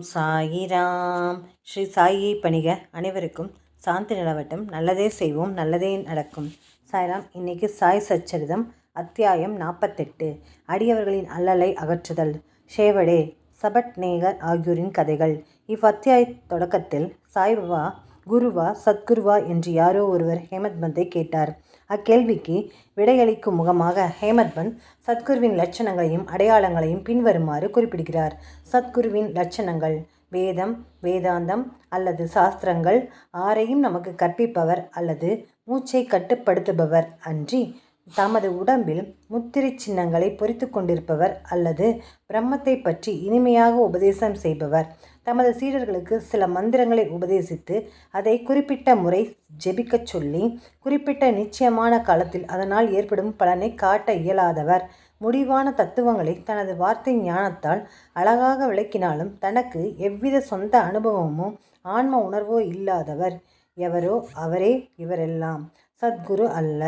சாயிராம். ஸ்ரீ சாயியை பணிக. அனைவருக்கும் சாந்தி நிலவட்டும். நல்லதே செய்வோம், நல்லதே நடக்கும். சாய்ராம். இன்னைக்கு சாய் சச்சரிதம் அத்தியாயம் 48. அடியவர்களின் அல்லலை அகற்றுதல். ஷேவடே, சபட்நேகர் ஆகியோரின் கதைகள். இவ்வத்தியாய தொடக்கத்தில் சாய்பாபா குருவா சத்குருவா என்று யாரோ ஒருவர் ஹேமத் பந்தை கேட்டார். அக்கேள்விக்கு விடையளிக்கும் முகமாக ஹேமத் பந்த் சத்குருவின் லட்சணங்களையும் அடையாளங்களையும் பின்வருமாறு குறிப்பிடுகிறார். சத்குருவின் லட்சணங்கள்: வேதம், வேதாந்தம் அல்லது சாஸ்திரங்கள் ஆரையும் நமக்கு கற்பிப்பவர் அல்லது மூச்சை கட்டுப்படுத்துபவர் அன்றி தமது உடம்பில் முத்திரை சின்னங்களை பொறித்து கொண்டிருப்பவர் அல்லது பிரம்மத்தை பற்றி இனிமையாக உபதேசம் செய்பவர். தமது சீடர்களுக்கு சில மந்திரங்களை உபதேசித்து அதை குறிப்பிட்ட முறை ஜெபிக்கச் சொல்லி குறிப்பிட்ட நிச்சயமான காலத்தில் அதனால் ஏற்படும் பலனை காட்ட இயலாதவர். முடிவான தத்துவங்களை தனது வார்த்தை ஞானத்தால் அழகாக விளக்கினாலும் தனக்கு எவ்வித சொந்த அனுபவமோ ஆன்ம உணர்வோ இல்லாதவர். எவரோ அவரே இவரெல்லாம். சத்குரு அல்ல.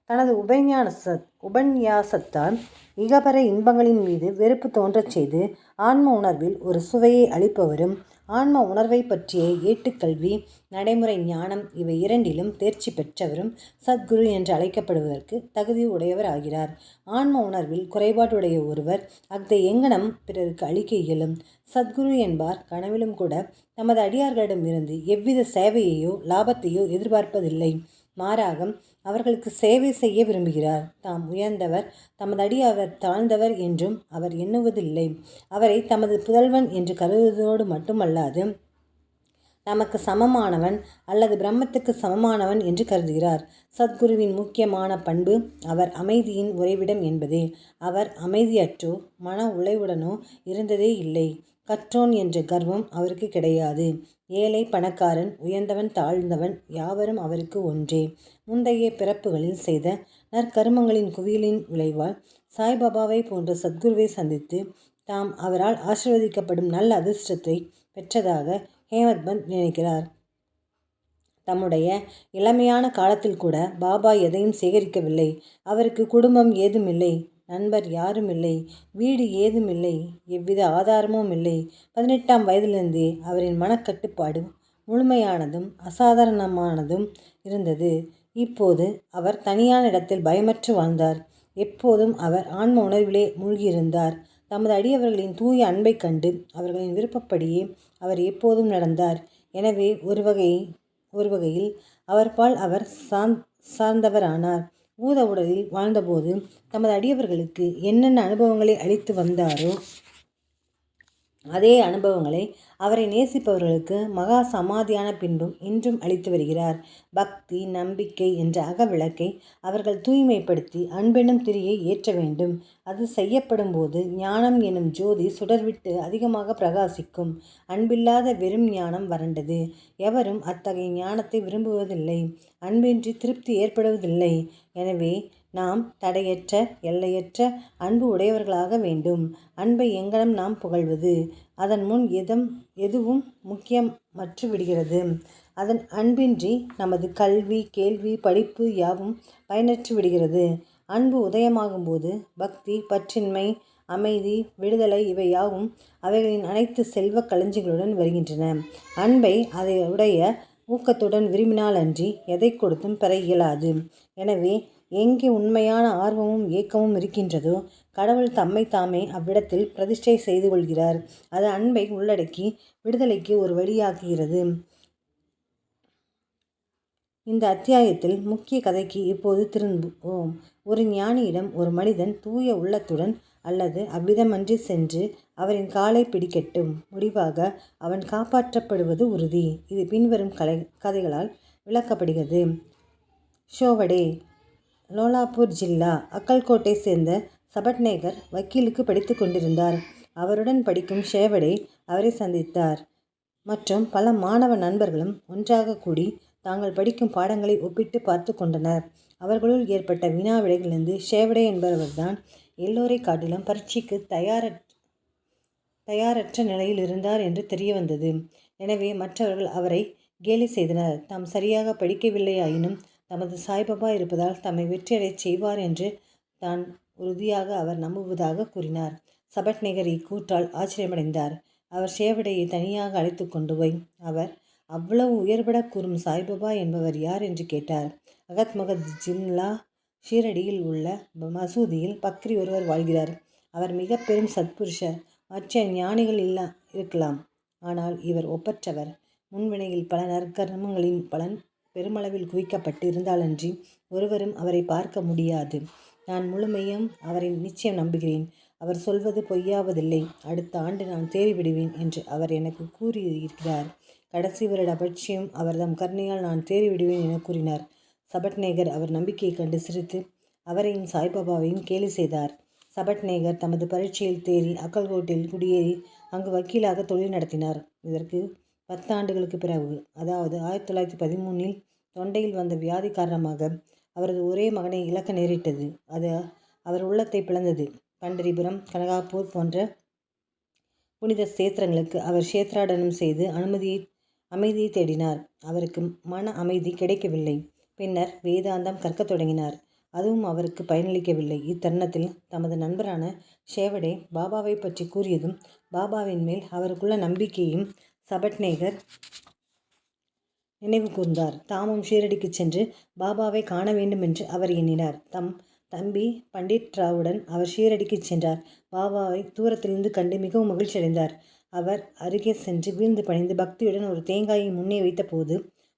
தனது உபன்யாசத்தால் இகபர இன்பங்களின் மீது வெறுப்பு தோன்றச் செய்து ஆன்ம உணர்வில் ஒரு சுவையை அளிப்பவரும், ஆன்ம உணர்வை பற்றிய ஏட்டுக்கல்வி, நடைமுறை ஞானம் இவை இரண்டிலும் தேர்ச்சி பெற்றவரும் சத்குரு என்று அழைக்கப்படுவதற்கு தகுதி உடையவர் ஆகிறார். ஆன்ம உணர்வில் குறைபாடுடைய ஒருவர் அஃதை எங்கனம் பிறருக்கு அளிக்க இயலும்? சத்குரு என்பார் கனவிலும் கூட தமது அடியார்களிடமிருந்து எவ்வித சேவையையோ லாபத்தையோ எதிர்பார்ப்பதில்லை. மாறாக அவர்களுக்கு சேவை செய்ய விரும்புகிறார். தாம் உயர்ந்தவர், தமது அடியார் தாழ்ந்தவர் என்றும் அவர் எண்ணுவதில்லை. அவரை தமது புதல்வன் என்று கருதுவதோடு மட்டுமல்லாது தமக்கு சமமானவன் அல்லது பிரம்மத்துக்கு சமமானவன் என்று கருதுகிறார். சத்குருவின் முக்கியமான பண்பு அவர் அமைதியின் உறைவிடம் என்பதே. அவர் அமைதியற்றோ மன உளைவுடனோ இருந்ததே இல்லை. கற்றோன் என்ற கர்வம் அவருக்கு கிடையாது. ஏழை பணக்காரன், உயர்ந்தவன் தாழ்ந்தவன் யாவரும் அவருக்கு ஒன்றே. முந்தைய பிறப்புகளில் செய்த நற்கருமங்களின் குவியலின் விளைவால் சாய்பாபாவை போன்ற சத்குருவை சந்தித்து தாம் அவரால் ஆசீர்வதிக்கப்படும் நல்ல அதிர்ஷ்டத்தை பெற்றதாக ஹேமத் பந்த் நினைக்கிறார். தம்முடைய இளமையான காலத்தில் கூட பாபா எதையும் சேகரிக்கவில்லை. அவருக்கு குடும்பம் ஏதுமில்லை, நண்பர் யாரும் இல்லை, வீடு ஏதுமில்லை, எவ்வித ஆதாரமும் இல்லை. 18ஆம் வயதிலிருந்தே அவரின் மனக்கட்டுப்பாடு முழுமையானதும் அசாதாரணமானதும் இருந்தது. இப்போது அவர் தனியான இடத்தில் பயமற்று வாழ்ந்தார். எப்போதும் அவர் ஆன்ம உணர்விலே மூழ்கியிருந்தார். தமது அடியவர்களின் தூய அன்பை கண்டு அவர்களின் விருப்பப்படியே அவர் எப்போதும் நடந்தார். எனவே ஒரு வகையில் அவர்பால் அவர் சார்ந்தவரானார். பூத உடலில் வாழ்ந்தபோது தமது அடியவர்களுக்கு என்னென்ன அனுபவங்களை அளித்து வந்தாரோ அதே அனுபவங்களை அவரை நேசிப்பவர்களுக்கு மகா சமாதியான பின்பும் இன்றும் அளித்து வருகிறார். பக்தி, நம்பிக்கை என்ற அகவிளக்கை அவர்கள் தூய்மைப்படுத்தி அன்பெனும் திரியை ஏற்ற வேண்டும். அது செய்யப்படும் போது ஞானம் எனும் ஜோதி சுடர்விட்டு அதிகமாக பிரகாசிக்கும். அன்பில்லாத வெறும் ஞானம் வறண்டது. எவரும் அத்தகைய ஞானத்தை விரும்புவதில்லை. அன்பின்றி திருப்தி ஏற்படுவதில்லை. எனவே நாம் தடையற்ற எல்லையற்ற அன்பு உடையவர்களாக வேண்டும். அன்பை எங்கனம் நாம் புகழ்வது? அதன் முன் எதுவும் முக்கியமற்று விடுகிறது. அதன் அன்பின்றி நமது கல்வி, கேள்வி, படிப்பு யாவும் பயனற்று விடுகிறது. அன்பு உதயமாகும்போது பக்தி, பற்றின்மை, அமைதி, விடுதலை இவை யாவும் அவைகளின் அனைத்து செல்வ களஞ்சியங்களுடன் வருகின்றன. அன்பை அதை உடைய ஊக்கத்துடன் விரும்பினாலன்றி எதை கொடுத்தும் பெற இயலாது. எனவே எங்கே உண்மையான ஆர்வமும் ஏக்கமும் இருக்கின்றதோ கடவுள் தம்மை தாமே அவ்விடத்தில் பிரதிஷ்டை செய்து கொள்கிறார். அது அன்பை உள்ளடக்கி விடுதலைக்கு ஒரு வழியாக்குகிறது. இந்த அத்தியாயத்தில் முக்கிய கதைக்கு இப்போது திரும்புவோம். ஒரு ஞானியிடம் ஒரு மனிதன் தூய உள்ளத்துடன் அல்லது அவ்விதமன்றி சென்று அவரின் காலை பிடிக்கட்டும். முடிவாக அவன் காப்பாற்றப்படுவது உறுதி. இது பின்வரும் கதைகளால் விளக்கப்படுகிறது. ஷோவடே, லோலாப்பூர் ஜில்லா அக்கல்கோட்டை சேர்ந்த சபட்நேகர் வக்கீலுக்கு படித்து கொண்டிருந்தார். அவருடன் படிக்கும் ஷேவடே அவரை சந்தித்தார். மற்றும் பல மாணவ நண்பர்களும் ஒன்றாக கூடி தாங்கள் படிக்கும் பாடங்களை ஒப்பிட்டு பார்த்து கொண்டனர். அவர்களுள் ஏற்பட்ட வினா விடைகளிலிருந்து ஷேவடே என்பவர்தான் எல்லோரை காட்டிலும் பரீட்சைக்கு தயாரற்ற நிலையில் இருந்தார் என்று தெரிய வந்தது. எனவே மற்றவர்கள் அவரை கேலி செய்தனர். தாம் சரியாக படிக்கவில்லையாயினும் தமது சாய்பாபா இருப்பதால் தம்மை வெற்றியடைச் செய்வார் என்று தான் உறுதியாக அவர் நம்புவதாக கூறினார். சபட்நேகர் இக்கூற்றால் ஆச்சரியமடைந்தார். அவர் ஷேவடையை தனியாக அழைத்து கொண்டு போய் அவர் அவ்வளவு உயர்பட கூறும் சாய்பாபா என்பவர் யார் என்று கேட்டார். அகத் மகத் ஜிம்லா ஷீரடியில் உள்ள மசூதியில் பக்ரி ஒருவர் வாழ்கிறார். அவர் மிக பெரும் சத்புருஷர். மற்ற ஞானிகள் இருக்கலாம், ஆனால் இவர் ஒப்பற்றவர். முன்வினையில் பல நற்கர்மங்களின் பலன் பெருமளவில் குவிக்கப்பட்டு இருந்தாலன்றி ஒருவரும் அவரை பார்க்க முடியாது. நான் முழுமையும் அவரை நிச்சயம் நம்புகிறேன். அவர் சொல்வது பொய்யாவதில்லை. அடுத்த ஆண்டு நான் தேறிவிடுவேன் என்று அவர் எனக்கு கூறியிருக்கிறார். கடைசி வருட பட்சியம் அவர் தம் கருணையால் நான் தேறிவிடுவேன் என கூறினார். சபட்நேகர் அவர் நம்பிக்கையை கண்டு சிரித்து அவரையும் சாய்பாபாவையும் கேலி செய்தார். சபட்நேகர் தமது பரீட்சையில் தேறி அக்கல்கோட்டில் குடியேறி அங்கு வக்கீலாக தொழில் நடத்தினார். இதற்கு 10 ஆண்டுகளுக்கு பிறகு, அதாவது 1913 தொண்டையில் வந்த வியாதி காரணமாக அவரது ஒரே மகனை இழக்க நேரிட்டது. அது அவர் உள்ளத்தை பிளந்தது. பண்டரிபுரம், கனகாப்பூர் போன்ற புனித சேத்திரங்களுக்கு அவர் சேத்ராடனம் செய்து அமைதியை தேடினார். அவருக்கு மன அமைதி கிடைக்கவில்லை. பின்னர் வேதாந்தம் கற்கத் தொடங்கினார். அதுவும் அவருக்கு பயனளிக்கவில்லை. இத்தருணத்தில் தமது நண்பரான ஷேவடே பாபாவை பற்றி கூறியதும் பாபாவின் மேல் அவருக்குள்ள நம்பிக்கையும் சபட்நேகர் நினைவு கூர்ந்தார். தாமும் ஷீரடிக்கு சென்று பாபாவை காண வேண்டும் என்று அவர் எண்ணினார். தம் தம்பி பண்டிட் ராவுடன் அவர் ஷீரடிக்கு சென்றார். பாபாவை தூரத்திலிருந்து கண்டு மிகவும் மகிழ்ச்சி அடைந்தார். அவர் அருகே சென்று வீழ்ந்து பணிந்து பக்தியுடன் ஒரு தேங்காயை முன்னே வைத்த போது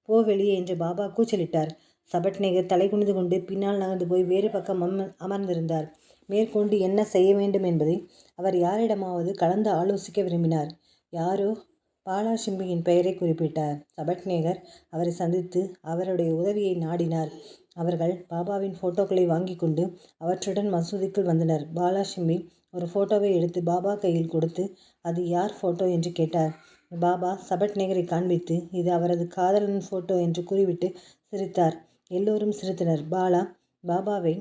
போ வெளியே என்று பாபா கூச்சலிட்டார். சபட்நேகர் தலை குனிந்து கொண்டு பின்னால் நகர்ந்து போய் வேறு பக்கம் அமர்ந்திருந்தார். மேற்கொண்டு என்ன செய்ய வேண்டும் என்பதை அவர் யாரிடமாவது கலந்து ஆலோசிக்க விரும்பினார். யாரோ பாலாசிம்பியின் பெயரை குறிப்பிட்டார். சபட்நேகர் அவரை சந்தித்து அவருடைய உதவியை நாடினார். அவர்கள் பாபாவின் போட்டோக்களை வாங்கி கொண்டு அவற்றுடன் மசூதிக்குள் வந்தனர். பாலாசிம்பி ஒரு போட்டோவை எடுத்து பாபா கையில் கொடுத்து அது யார் போட்டோ என்று கேட்டார். பாபா சபட்நேகரை காண்பித்து இது அவரது காதலன் போட்டோ என்று கூறிவிட்டு சிரித்தார். எல்லோரும் சிரித்தனர். பாபாவை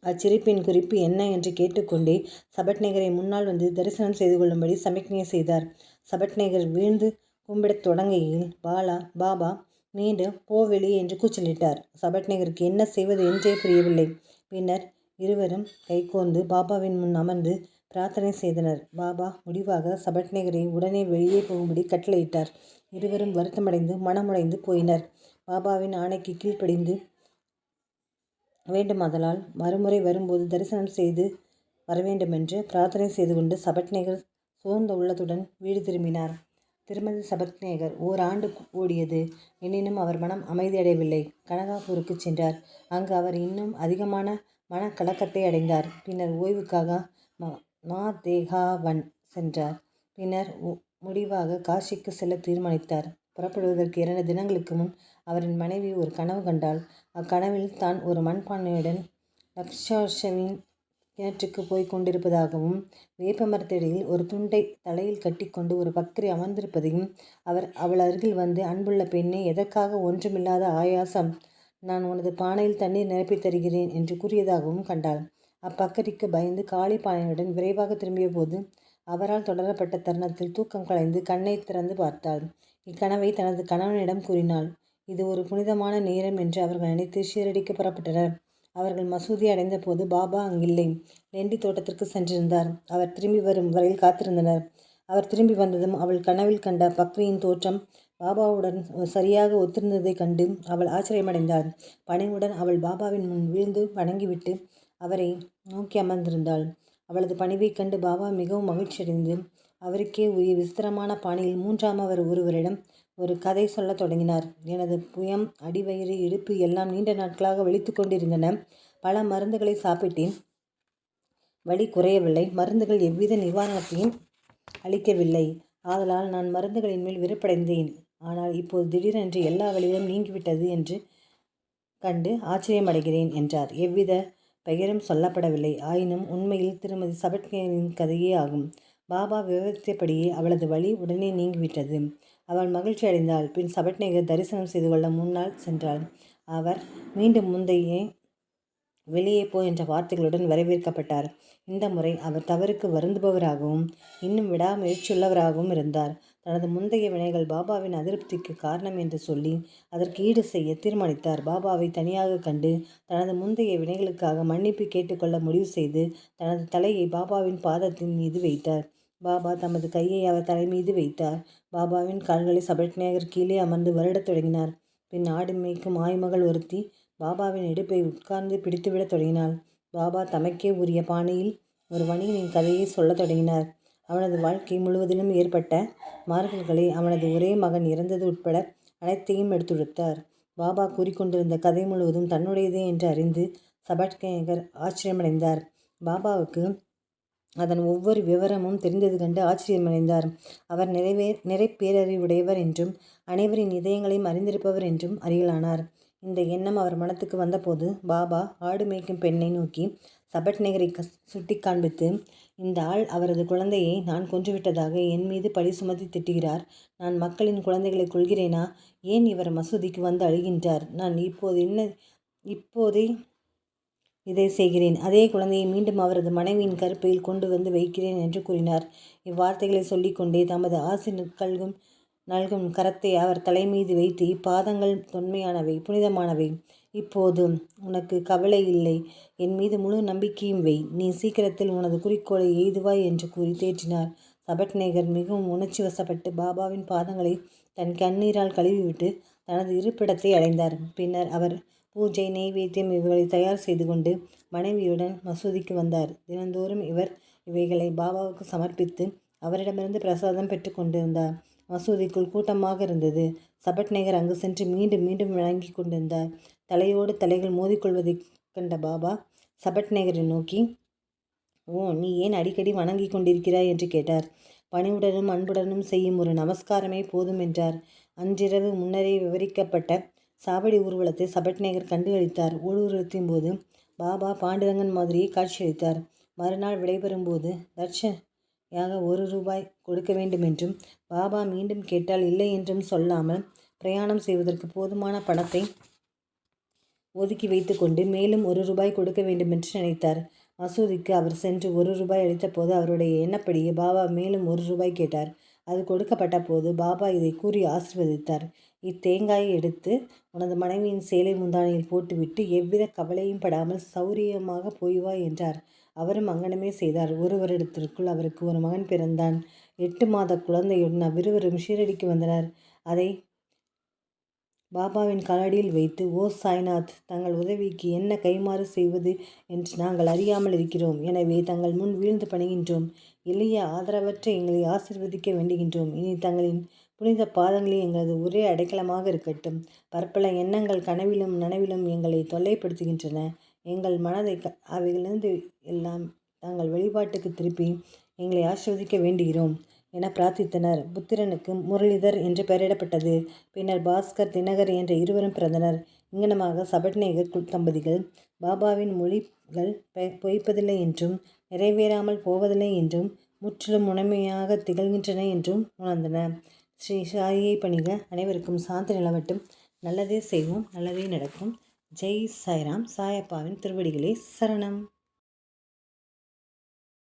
அச்சிரிப்பின் குறிப்பு என்ன என்று கேட்டுக்கொண்டே சபட்நேகரை முன்னால் வந்து தரிசனம் செய்து கொள்ளும்படி சமிக்ஞை செய்தார். சபட்நேகர் வீழ்ந்து கும்பிடத் தொடங்குகையில் பாபா மீண்டும் போ வெளியே என்று கூச்சலிட்டார். சபட்நேகருக்கு என்ன செய்வது என்றே புரியவில்லை. பின்னர் இருவரும் கைகோர்ந்து பாபாவின் முன் அமர்ந்து பிரார்த்தனை செய்தனர். பாபா முடிவாக சபட்நேகரை உடனே வெளியே போகும்படி கட்டளையிட்டார். இருவரும் வருத்தமடைந்து மனமுடைந்து போயினர். பாபாவின் ஆணைக்கு கீழ்ப்படிந்து வேண்டுமாதலால் மறுமுறை வரும்போது தரிசனம் செய்து வரவேண்டுமென்று பிரார்த்தனை செய்து கொண்டு சபட்நேகர் சோர்ந்த உள்ளத்துடன் வீடு திரும்பினார். திருமதி சபட்நேகர் ஓராண்டு ஓடியது. எனினும் அவர் மனம் அமைதியடையவில்லை. கனகாபூருக்கு சென்றார். அங்கு அவர் இன்னும் அதிகமான மனக்கலக்கத்தை அடைந்தார். பின்னர் ஓய்வுக்காக மாதேகாவன் சென்றார். பின்னர் முடிவாக காசிக்கு செல்ல தீர்மானித்தார். புறப்படுவதற்கு 2 தினங்களுக்கு முன் அவரின் மனைவி ஒரு கனவு கண்டாள். அக்கனவில் தான் ஒரு மண்பானையுடன் லக்ஷாஷவின் கிணற்றுக்கு போய் கொண்டிருப்பதாகவும் வேப்பமரத்தடியில் ஒரு துண்டை தலையில் கட்டிக்கொண்டு ஒரு பக்ரி அமர்ந்திருப்பதையும் அவள் அருகில் வந்து அன்புள்ள பெண்ணே, எதற்காக ஒன்றுமில்லாத ஆயாசம், நான் உனது பானையில் தண்ணீர் நிரப்பித் தருகிறேன் என்று கூறியதாகவும் கண்டாள். அப்பக்கரிக்கு பயந்து காளி பானையுடன் விரைவாக திரும்பிய போது அவரால் தொடரப்பட்ட தருணத்தில் தூக்கம் கலைந்து கண்ணை திறந்து பார்த்தாள். இக்கனவை தனது கணவனிடம் கூறினாள். இது ஒரு புனிதமான நேரம் என்று அவர்கள் நினைத்து ஷீரடிக்கு புறப்பட்டனர். அவர்கள் மசூதி அடைந்த போது பாபா அங்கில்லை. லெண்டி தோட்டத்திற்கு சென்றிருந்தார். அவர் திரும்பி வரும் வரையில் காத்திருந்தனர். அவர் திரும்பி வந்ததும் அவள் கனவில் கண்ட பக்ரியின் தோற்றம் பாபாவுடன் சரியாக ஒத்திருந்ததைக் கண்டு அவள் ஆச்சரியமடைந்தாள். பணிவுடன் அவள் பாபாவின் முன் வீழ்ந்து வணங்கிவிட்டு அவரை நோக்கி அமர்ந்திருந்தாள். அவளது பணிவைக் கண்டு பாபா மிகவும் மகிழ்ச்சியடைந்து அவருக்கே உரிய விசித்திரமான பாணியில் 3ஆமவர் ஒருவரிடம் ஒரு கதை சொல்லத் தொடங்கினார். எனது புயம், அடிவயிறு, இடுப்பு எல்லாம் நீண்ட நாட்களாக வலித்து கொண்டிருந்தன. பல மருந்துகளை சாப்பிட்டேன். வலி குறையவில்லை. மருந்துகள் எவ்வித நிவாரணத்தையும் அளிக்கவில்லை. ஆதலால் நான் மருந்துகளின் மேல் வெறுப்படைந்தேன். ஆனால் இப்போது திடீரென்று எல்லா வலிகளும் நீங்கிவிட்டது என்று கண்டு ஆச்சரியமடைகிறேன் என்றார். எவ்வித பெயரும் சொல்லப்படவில்லை. ஆயினும் உண்மையில் திருமதி சபட்நேகரின் கதையே ஆகும். பாபா விவரித்தபடியே அவளது வலி உடனே நீங்கிவிட்டது. அவள் மகிழ்ச்சி அடைந்தாள். பின் சபட்நேகர் தரிசனம் செய்து கொள்ள முன்னால் சென்றாள். அவர் மீண்டும் முந்தையே வெளியே போ என்ற வார்த்தைகளுடன் வரவேற்கப்பட்டார். இந்த முறை அவர் தவறுக்கு வருந்துபவராகவும் இன்னும் விடாமுயற்சியுள்ளவராகவும் இருந்தார். தனது முந்தைய வினைகள் பாபாவின் அதிருப்திக்கு காரணம் என்று சொல்லி அதற்கு ஈடு செய்ய தீர்மானித்தார். பாபாவை தனியாக கண்டு தனது முந்தைய வினைகளுக்காக மன்னிப்பு கேட்டுக்கொள்ள முடிவு செய்து தனது தலையை பாபாவின் பாதத்தின் மீது வைத்தார். பாபா தமது கையை அவர் தலைமீது வைத்தார். பாபாவின் கால்களை சபட்நேகர் கீழே அமர்ந்து வருடத் தொடங்கினார். பின் ஆடு மேய்க்கும் ஆய்மகள் ஒருத்தி பாபாவின் இடுப்பை உட்கார்ந்து பிடித்துவிடத் தொடங்கினாள். பாபா தமக்கே உரிய பாணியில் ஒரு வணிகனின் கதையை சொல்லத் தொடங்கினார். அவனது வாழ்க்கை முழுவதிலும் ஏற்பட்ட மாறுதல்களை, அவனது ஒரே மகன் இறந்தது உட்பட அனைத்தையும் எடுத்துரைத்தார். பாபா கூறிக்கொண்டிருந்த கதை முழுவதும் தன்னுடையதே என்று அறிந்து சபட்நேகர் ஆச்சரியமடைந்தார். பாபாவுக்கு அதன் ஒவ்வொரு விவரமும் தெரிந்தது கண்டு ஆச்சரியமடைந்தார். அவர் நிறைப்பேரறிவுடையவர் என்றும் அனைவரின் இதயங்களையும் அறிந்திருப்பவர் என்றும் அறியலானார். இந்த எண்ணம் அவர் மனத்துக்கு வந்தபோது பாபா ஆடு மேய்க்கும் பெண்ணை நோக்கி சபட்நேகரை சுட்டி காண்பித்து, இந்த ஆள் அவரது குழந்தையை நான் கொன்றுவிட்டதாக என் மீது பழி சுமத்தி திட்டுகிறார். நான் மக்களின் குழந்தைகளை கொள்கிறேனா? ஏன் இவர் மசூதிக்கு வந்து அழுகின்றார்? நான் இப்போதே இதை செய்கிறேன். அதே குழந்தையை மீண்டும் அவரது மனைவியின் கருப்பையில் கொண்டு வந்து வைக்கிறேன் என்று கூறினார். இவ்வார்த்தைகளை சொல்லிக்கொண்டே தமது ஆசி நல்கும் கரத்தை அவர் தலைமீது வைத்து, இப்பாதங்கள் தொன்மையானவை, புனிதமானவை. இப்போது உனக்கு கவலை இல்லை. என் மீது முழு நம்பிக்கையும் வை. நீ சீக்கிரத்தில் உனது குறிக்கோளை எய்துவாய் என்று கூறி தேற்றினார். சபட்நேகர் மிகவும் உணர்ச்சி வசப்பட்டு பாபாவின் பாதங்களை தன் கண்ணீரால் கழுவிவிட்டு தனது இருப்பிடத்தை அடைந்தார். பின்னர் அவர் பூஜை, நெய்வேத்தியம் இவைகளை தயார் செய்து கொண்டு மனைவியுடன் மசூதிக்கு வந்தார். தினந்தோறும் இவர் இவைகளை பாபாவுக்கு சமர்ப்பித்து அவரிடமிருந்து பிரசாதம் பெற்று கொண்டிருந்தார். மசூதிக்குள் கூட்டமாக இருந்தது. சபட்நேகர் அங்கு சென்று மீண்டும் மீண்டும் வணங்கி கொண்டிருந்தார். தலையோடு தலைகள் மோதிக்கொள்வதைக் கண்ட பாபா சபட்நேகரை நோக்கி, ஓ, நீ ஏன் அடிக்கடி வணங்கி கொண்டிருக்கிறாய் என்று கேட்டார். பணிவுடனும் அன்புடனும் செய்யும் ஒரு நமஸ்காரமே போதும் என்றார். அன்றிரவு முன்னரே விவரிக்கப்பட்ட சாவடி ஊர்வலத்தை சபட்நேகர் கண்டு அளித்தார். ஊர்வலத்தின் போது பாபா பாண்டுரங்கன் மாதிரியே காட்சியளித்தார். மறுநாள் விடைபெறும்போது தட்சணையாக 1 ரூபாய் கொடுக்க வேண்டுமென்றும், பாபா மீண்டும் கேட்டால் இல்லை என்றும் சொல்லாமல் பிரயாணம் செய்வதற்கு போதுமான பணத்தை ஒதுக்கி வைத்து கொண்டு மேலும் 1 ரூபாய் கொடுக்க வேண்டுமென்று நினைத்தார். மசூதிக்கு அவர் சென்று 1 ரூபாய் அளித்தபோது அவருடைய எண்ணப்படியே பாபா மேலும் 1 ரூபாய் கேட்டார். அது கொடுக்கப்பட்ட போது பாபா இதை கூறி ஆசீர்வதித்தார். இத்தேங்காயை எடுத்து உனது மனைவியின் சேலை முந்தானையில் போட்டுவிட்டு எவ்வித கவலையும் படாமல் சௌரியமாக போய் வா என்றார். அவரும் அங்கனமே செய்தார். 1 வருடத்திற்குள் அவருக்கு ஒரு மகன் பிறந்தான். 8 மாத குழந்தையுடன் அவ்விருவரும் ஷீரடிக்கு வந்தனர். அதை பாபாவின் காலடியில் வைத்து, ஓ சாய்நாத், தங்கள் உதவிக்கு என்ன கைமாறு செய்வது என்று நாங்கள் அறியாமல் இருக்கிறோம். எனவே தங்கள் முன் வீழ்ந்து பணிகின்றோம். எளிய ஆதரவற்ற எங்களை ஆசீர்வதிக்க வேண்டுகின்றோம். இனி தங்களின் புனித பாதங்களே எங்களது ஒரே அடைக்கலமாக இருக்கட்டும். பற்பல எண்ணங்கள் கனவிலும் நனவிலும் எங்களை தொல்லைப்படுத்துகின்றன. எங்கள் மனதை அவைகளிலிருந்து எல்லாம் தங்கள் வழிபாட்டுக்கு திருப்பி எங்களை ஆசீர்வதிக்க வேண்டுகிறோம் என பிரார்த்தித்தனர். புத்திரனுக்கு முரளிதர் என்று பெயரிடப்பட்டது. பின்னர் பாஸ்கர், தினகர் என்ற இருவரும் பிறந்தனர். இங்கனமாக சபட்நேகர் தம்பதிகள் பாபாவின் மொழிகள் பொய்ப்பதில்லை என்றும் நிறைவேறாமல் போவதில்லை என்றும் முற்றிலும் உண்மையாக திகழ்கின்றன என்றும் உணர்ந்தன. ஸ்ரீ சாயியை பணிக. அனைவருக்கும் சாந்தி நிலவட்டும். நல்லதே செய்வோம், நல்லதே நடக்கும். ஜெய் சாய்ராம். சாயப்பாவின் திருவடிகளே சரணம்.